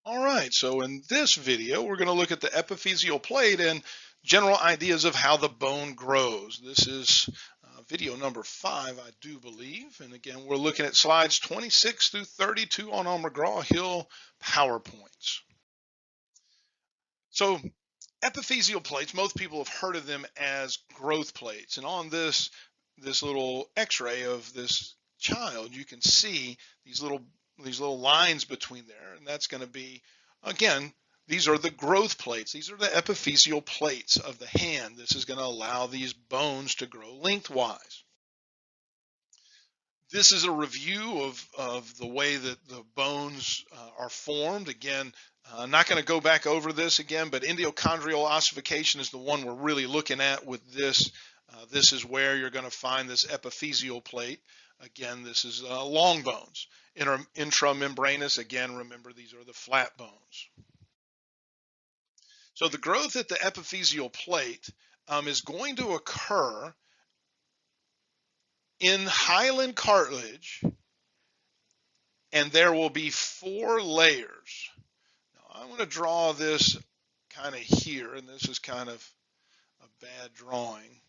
All right, so in this video, we're going to look at the epiphyseal plate and general ideas of how the bone grows. This is video number 5, I do believe. And again, we're looking at slides 26 through 32 on our McGraw-Hill PowerPoints. So epiphyseal plates, most people have heard of them as growth plates. And on this little x-ray of this child, you can see these little lines between there, and that's going to be, again, these are the growth plates. These are the epiphyseal plates of the hand. This is going to allow these bones to grow lengthwise. This is a review of the way that the bones are formed. Again, I'm not going to go back over this again, but endochondral ossification is the one we're really looking at with this. This is where you're going to find this epiphyseal plate. Again, this is long bones. Intramembranous, again, remember these are the flat bones. So the growth at the epiphyseal plate is going to occur in hyaline cartilage, and there will be 4 layers. Now, I'm going to draw this kind of here, and this is kind of a bad drawing.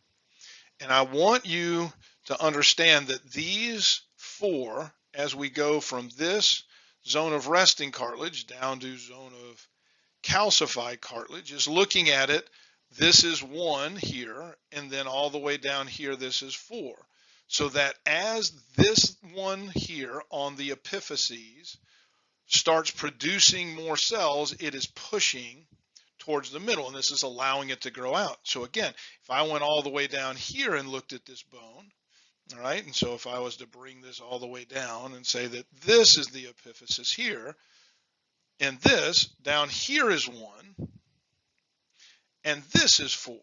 And I want you to understand that these 4, as we go from this zone of resting cartilage down to zone of calcified cartilage, is looking at it, this is 1 here, and then all the way down here, this is 4. So that as this one here on the epiphyses starts producing more cells, it is pushing towards the middle, and this is allowing it to grow out. So again, if I went all the way down here and looked at this bone, all right, and so if I was to bring this all the way down and say that this is the epiphysis here, and this down here is 1, and this is 4,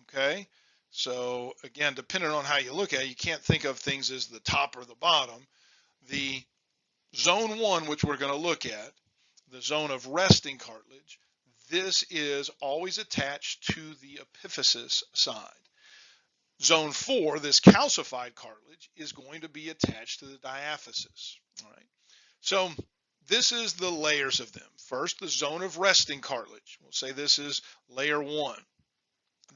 okay? So again, depending on how you look at it, you can't think of things as the top or the bottom. The zone 1, which we're going to look at, the zone of resting cartilage, this is always attached to the epiphysis side. Zone 4, this calcified cartilage, is going to be attached to the diaphysis. All right. So this is the layers of them. First, the zone of resting cartilage. We'll say this is layer 1.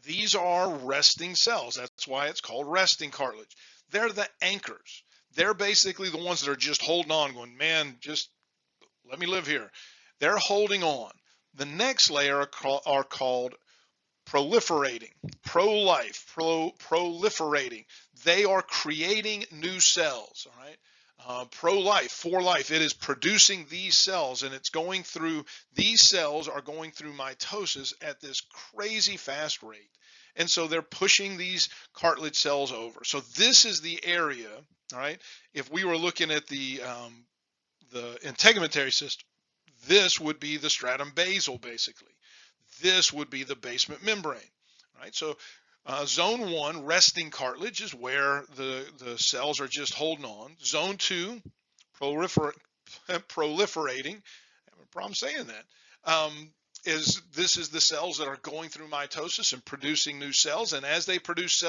These are resting cells. That's why it's called resting cartilage. They're the anchors. They're basically the ones that are just holding on, going, man, just let me live here. They're holding on. The next layer are called proliferating, pro-life, proliferating. They are creating new cells, all right? Pro-life, for life, it is producing these cells, and it's going through, these cells are going through mitosis at this crazy fast rate. And so they're pushing these cartilage cells over. So this is the area, all right? If we were looking at the integumentary system, this would be the stratum basal, basically. This would be the basement membrane, right? So zone 1, resting cartilage, is where the cells are just holding on. Zone 2, proliferating, I have a problem saying that, this is the cells that are going through mitosis and producing new cells. And as they produce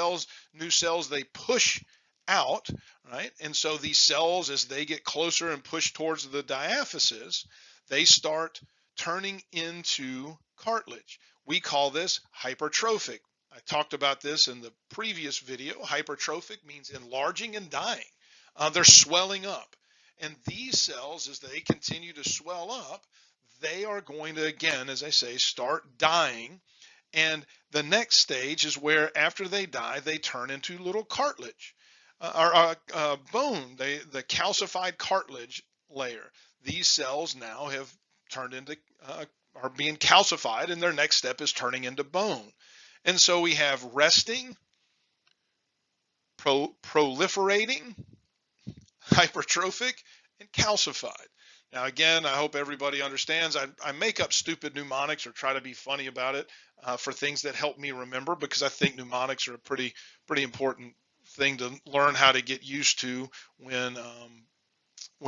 new cells, they push out, right? And so these cells, as they get closer and push towards the diaphysis, they start turning into cartilage. We call this hypertrophic. I talked about this in the previous video. Hypertrophic means enlarging and dying. They're swelling up. And these cells, as they continue to swell up, they are going to, again, as I say, start dying. And the next stage is where, after they die, they turn into little cartilage. Bone, the calcified cartilage layer. These cells now have turned into, are being calcified, and their next step is turning into bone. And so we have resting, proliferating, hypertrophic, and calcified. Now, again, I hope everybody understands. I make up stupid mnemonics or try to be funny about it for things that help me remember, because I think mnemonics are a pretty important thing to learn how to get used to when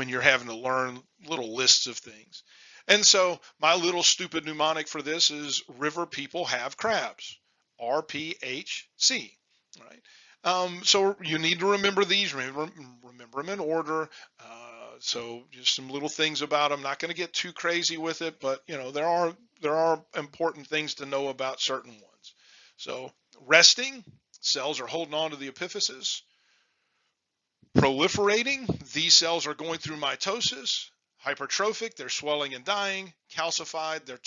you're having to learn little lists of things. And so my little stupid mnemonic for this is river people have crabs, RPHC, right? So you need to remember these, remember them in order. So just some little things about them. Not going to get too crazy with it, but there are important things to know about certain ones. So resting, cells are holding on to the epiphysis. Proliferating, these cells are going through mitosis. Hypertrophic, they're swelling and dying. Calcified, they're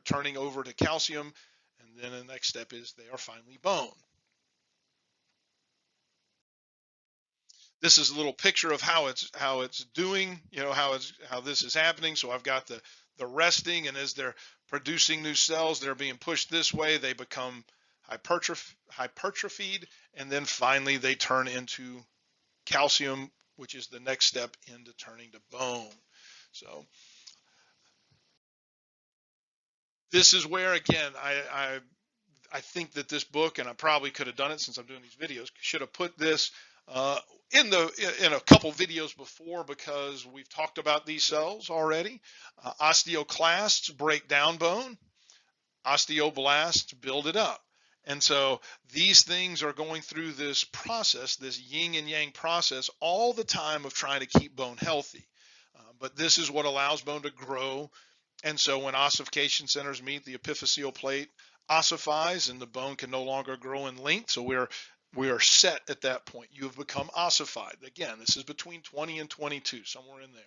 turning over to calcium. And then the next step is they are finally bone. This is a little picture of how it's doing, how this is happening. So I've got the resting, and as they're producing new cells, they're being pushed this way. They become hypertrophied, and then finally they turn into calcium, which is the next step into turning to bone. So this is where, again, I think that this book, and I probably could have done it since I'm doing these videos, should have put this in a couple videos before, because we've talked about these cells already. Osteoclasts break down bone, osteoblasts build it up. And so these things are going through this process, this yin and yang process, all the time of trying to keep bone healthy. But this is what allows bone to grow. And so when ossification centers meet, the epiphyseal plate ossifies and the bone can no longer grow in length. So we are set at that point. You have become ossified. Again, this is between 20 and 22, somewhere in there.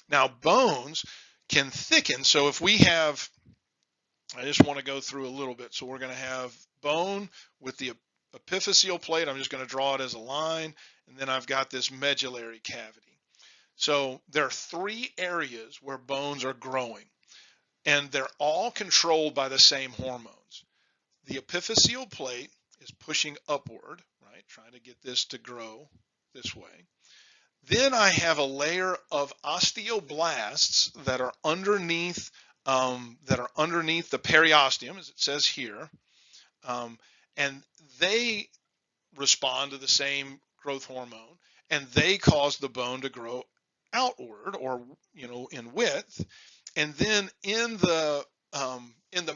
Now bones can thicken. So if we have, I just want to go through a little bit. So we're going to have bone with the epiphyseal plate. I'm just going to draw it as a line. And then I've got this medullary cavity. So there are three areas where bones are growing, and they're all controlled by the same hormones. The epiphyseal plate is pushing upward, right? Trying to get this to grow this way. Then I have a layer of osteoblasts that are underneath the periosteum, as it says here, and they respond to the same growth hormone, and they cause the bone to grow outward, or in width. And then in the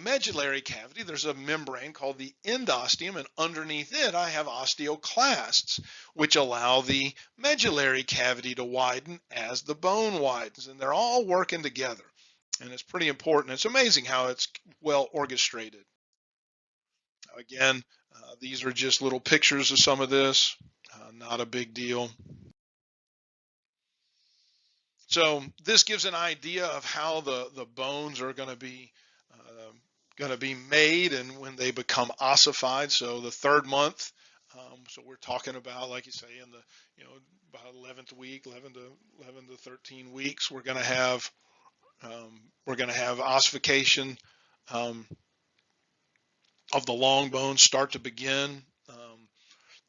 medullary cavity, there's a membrane called the endosteum, and underneath it I have osteoclasts, which allow the medullary cavity to widen as the bone widens, and they're all working together. And it's pretty important. It's amazing how it's well orchestrated. Again, these are just little pictures of some of this, not a big deal. So this gives an idea of how the bones are going to be made and when they become ossified. So the third month, so we're talking about, like you say, in the about 11th week, 11 to 13 weeks, we're going to have ossification of the long bones start to begin.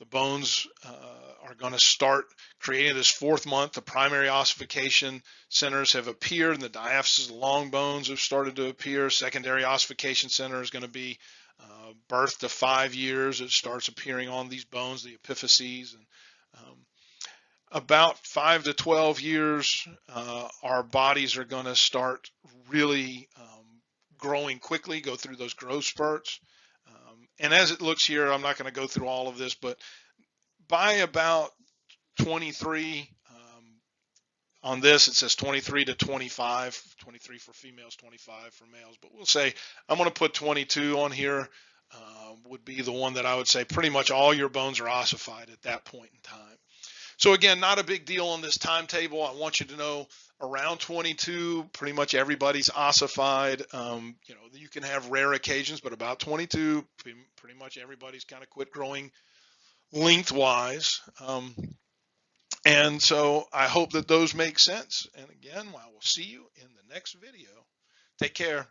The bones are going to start creating this fourth month. The primary ossification centers have appeared, and the diaphysis of the long bones have started to appear. Secondary ossification center is going to be birth to 5 years. It starts appearing on these bones, the epiphyses. And about 5 to 12 years, our bodies are going to start really growing quickly, go through those growth spurts. And as it looks here, I'm not going to go through all of this, but by about 23, on this it says 23 to 25, 23 for females, 25 for males, but we'll say I'm going to put 22 on here, would be the one that I would say pretty much all your bones are ossified at that point in time. So again, not a big deal on this timetable. I want you to know around 22, pretty much everybody's ossified. You can have rare occasions, but about 22, pretty much everybody's kind of quit growing lengthwise. And so I hope that those make sense. And again, I will see you in the next video. Take care.